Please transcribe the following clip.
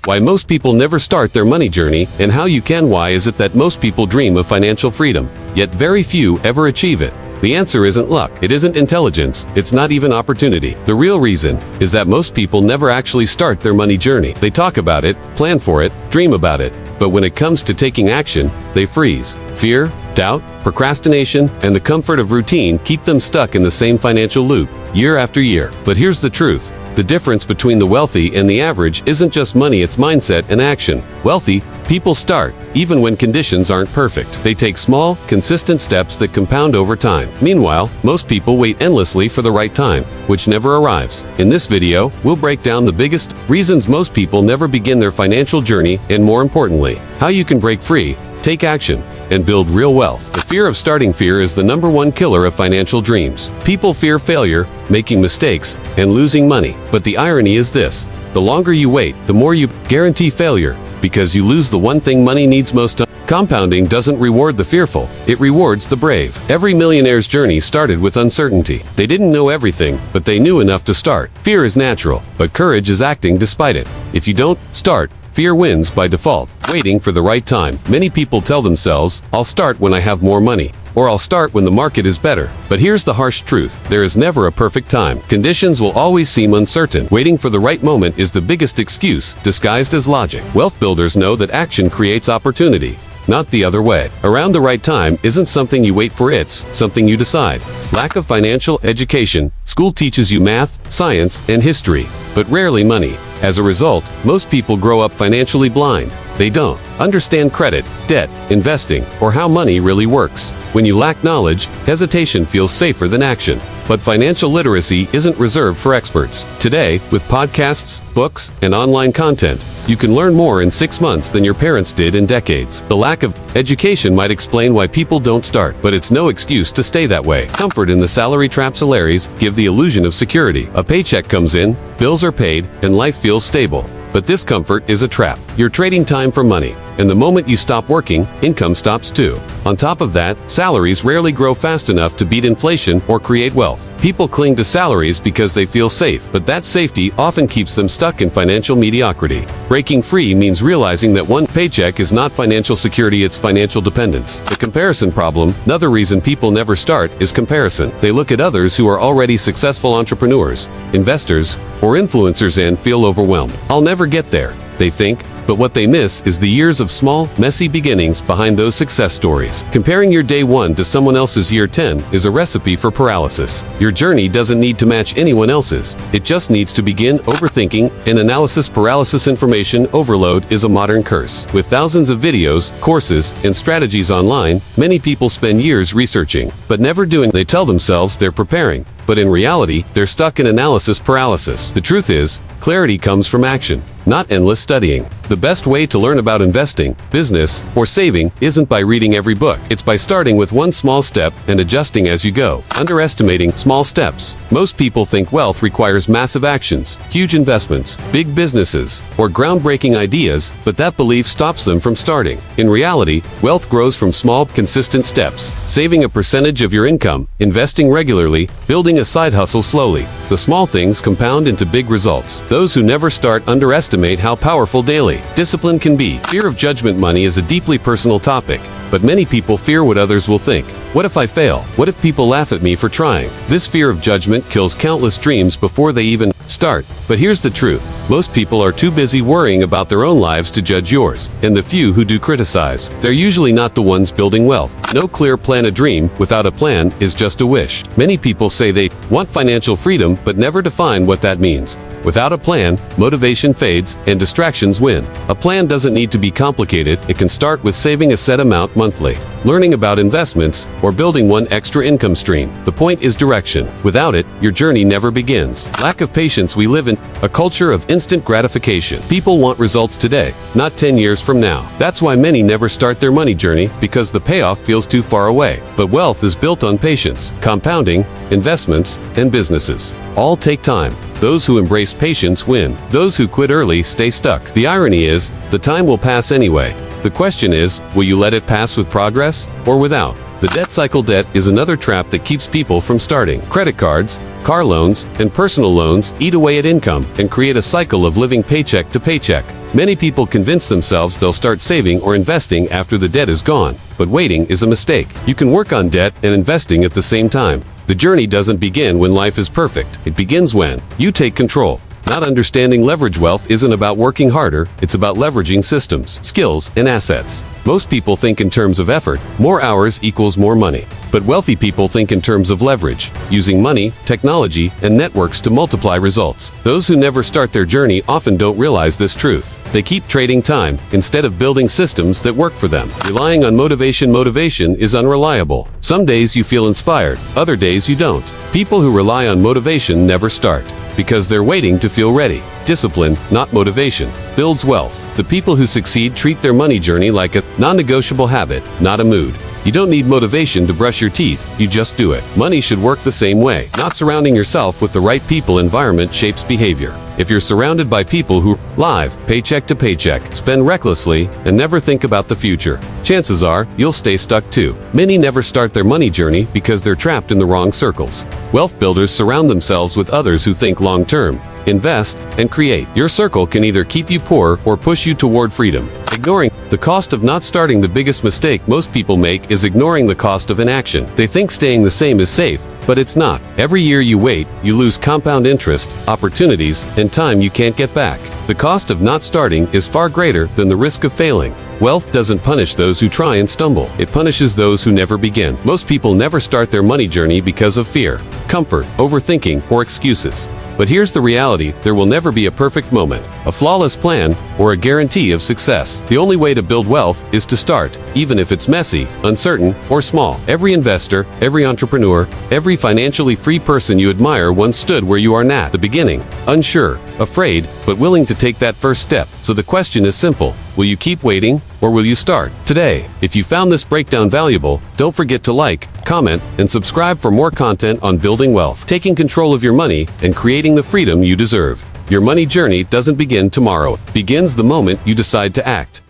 why most people never start their money journey, and how you can. Why is it that most people dream of financial freedom, yet very few ever achieve it? The answer isn't luck, it isn't intelligence, it's not even opportunity. The real reason is that most people never actually start their money journey. They talk about it, plan for it, dream about it, but when it comes to taking action, they freeze. Fear, doubt, procrastination, and the comfort of routine keep them stuck in the same financial loop, year after year. But here's the truth. The difference between the wealthy and the average isn't just money, it's mindset and action. Wealthy people start, even when conditions aren't perfect. They take small, consistent steps that compound over time. Meanwhile, most people wait endlessly for the right time, which never arrives. In this video, we'll break down the biggest reasons most people never begin their financial journey, and more importantly, how you can break free, take action, and build real wealth. The fear of starting. Fear is the #1 killer of financial dreams. People fear failure, making mistakes, and losing money. But the irony is this: the longer you wait, the more you guarantee failure, because you lose the one thing money needs most. Compounding doesn't reward the fearful, it rewards the brave. Every millionaire's journey started with uncertainty. They didn't know everything, but they knew enough to start. Fear is natural, but courage is acting despite it. If you don't start, fear wins by default. Waiting for the right time. Many people tell themselves, I'll start when I have more money, or I'll start when the market is better. But here's the harsh truth. There is never a perfect time. Conditions will always seem uncertain. Waiting for the right moment is the biggest excuse, disguised as logic. Wealth builders know that action creates opportunity, not the other way. Around the right time isn't something you wait for, it's something you decide. Lack of financial education. School teaches you math, science, and history, but rarely money. As a result, most people grow up financially blind. They don't understand credit, debt, investing, or how money really works. When you lack knowledge, hesitation feels safer than action. But financial literacy isn't reserved for experts. Today, with podcasts, books, and online content, you can learn more in 6 months than your parents did in decades. The lack of education might explain why people don't start, but it's no excuse to stay that way. Comfort in the salary trap. Salaries give the illusion of security. A paycheck comes in, bills are paid, and life feels stable. But this comfort is a trap. You're trading time for money, and the moment you stop working, income stops too. On top of that, salaries rarely grow fast enough to beat inflation or create wealth. People cling to salaries because they feel safe, but that safety often keeps them stuck in financial mediocrity. Breaking free means realizing that one paycheck is not financial security, it's financial dependence. The comparison problem. Another reason people never start is comparison. They look at others who are already successful entrepreneurs, investors, or influencers and feel overwhelmed. I'll never get there, they think. But what they miss is the years of small, messy beginnings behind those success stories. Comparing your day 1 to someone else's year 10 is a recipe for paralysis. Your journey doesn't need to match anyone else's. It just needs to begin. Overthinking and analysis paralysis. Information overload is a modern curse. With thousands of videos, courses, and strategies online, many people spend years researching, but never doing. They tell themselves they're preparing, but in reality, they're stuck in analysis paralysis. The truth is, clarity comes from action, not endless studying. The best way to learn about investing, business, or saving isn't by reading every book. It's by starting with one small step and adjusting as you go. Underestimating small steps. Most people think wealth requires massive actions, huge investments, big businesses, or groundbreaking ideas, but that belief stops them from starting. In reality, wealth grows from small, consistent steps. Saving a percentage of your income, investing regularly, building a side hustle slowly. The small things compound into big results. Those who never start underestimate how powerful daily discipline can be. Fear of judgment. Money is a deeply personal topic, but many people fear what others will think. What if I fail? What if people laugh at me for trying? This fear of judgment kills countless dreams before they even start. But here's the truth. Most people are too busy worrying about their own lives to judge yours. And the few who do criticize, they're usually not the ones building wealth. No clear plan. A dream without a plan is just a wish. Many people say they want financial freedom, but never define what that means. Without a plan, motivation fades and distractions win. A plan doesn't need to be complicated. It can start with saving a set amount monthly, learning about investments, or building one extra income stream. The point is direction. Without it, your journey never begins. Lack of patience. We live in a culture of instant gratification. People want results today, not 10 years from now. That's why many never start their money journey, because the payoff feels too far away. But wealth is built on patience. Compounding, investments, and businesses all take time. Those who embrace patience win. Those who quit early stay stuck. The irony is, the time will pass anyway. The question is, will you let it pass with progress or without? The debt cycle. Debt is another trap that keeps people from starting. Credit cards, car loans, and personal loans eat away at income and create a cycle of living paycheck to paycheck. Many people convince themselves they'll start saving or investing after the debt is gone, but waiting is a mistake. You can work on debt and investing at the same time. The journey doesn't begin when life is perfect. It begins when you take control. Not understanding leverage wealth isn't about working harder, it's about leveraging systems, skills, and assets. Most people think in terms of effort, more hours equals more money. But wealthy people think in terms of leverage, using money, technology, and networks to multiply results. Those who never start their journey often don't realize this truth. They keep trading time instead of building systems that work for them. Relying on motivation is unreliable. Some days you feel inspired, other days you don't. People who rely on motivation never start, because they're waiting to feel ready. Discipline, not motivation, builds wealth. The people who succeed treat their money journey like a non-negotiable habit, not a mood. You don't need motivation to brush your teeth, you just do it. Money should work the same way. Not surrounding yourself with the right people environment shapes behavior. If you're surrounded by people who live paycheck to paycheck, spend recklessly, and never think about the future, chances are you'll stay stuck too. Many never start their money journey because they're trapped in the wrong circles. Wealth builders surround themselves with others who think long-term, invest, and create. Your circle can either keep you poor or push you toward freedom. Ignoring the cost of not starting. The biggest mistake most people make is ignoring the cost of inaction. They think staying the same is safe, but it's not. Every year you wait, you lose compound interest, opportunities, and time you can't get back. The cost of not starting is far greater than the risk of failing. Wealth doesn't punish those who try and stumble. It punishes those who never begin. Most people never start their money journey because of fear, comfort, overthinking, or excuses. But here's the reality: there will never be a perfect moment, a flawless plan, or a guarantee of success. The only way to build wealth is to start, even if it's messy, uncertain, or small. Every investor, every entrepreneur, every financially free person you admire once stood where you are now, at the beginning, unsure, afraid, but willing to take that first step. So the question is simple: will you keep waiting, or will you start today? If you found this breakdown valuable, don't forget to like, comment, and subscribe for more content on building wealth, taking control of your money, and creating the freedom you deserve. Your money journey doesn't begin tomorrow. It begins the moment you decide to act.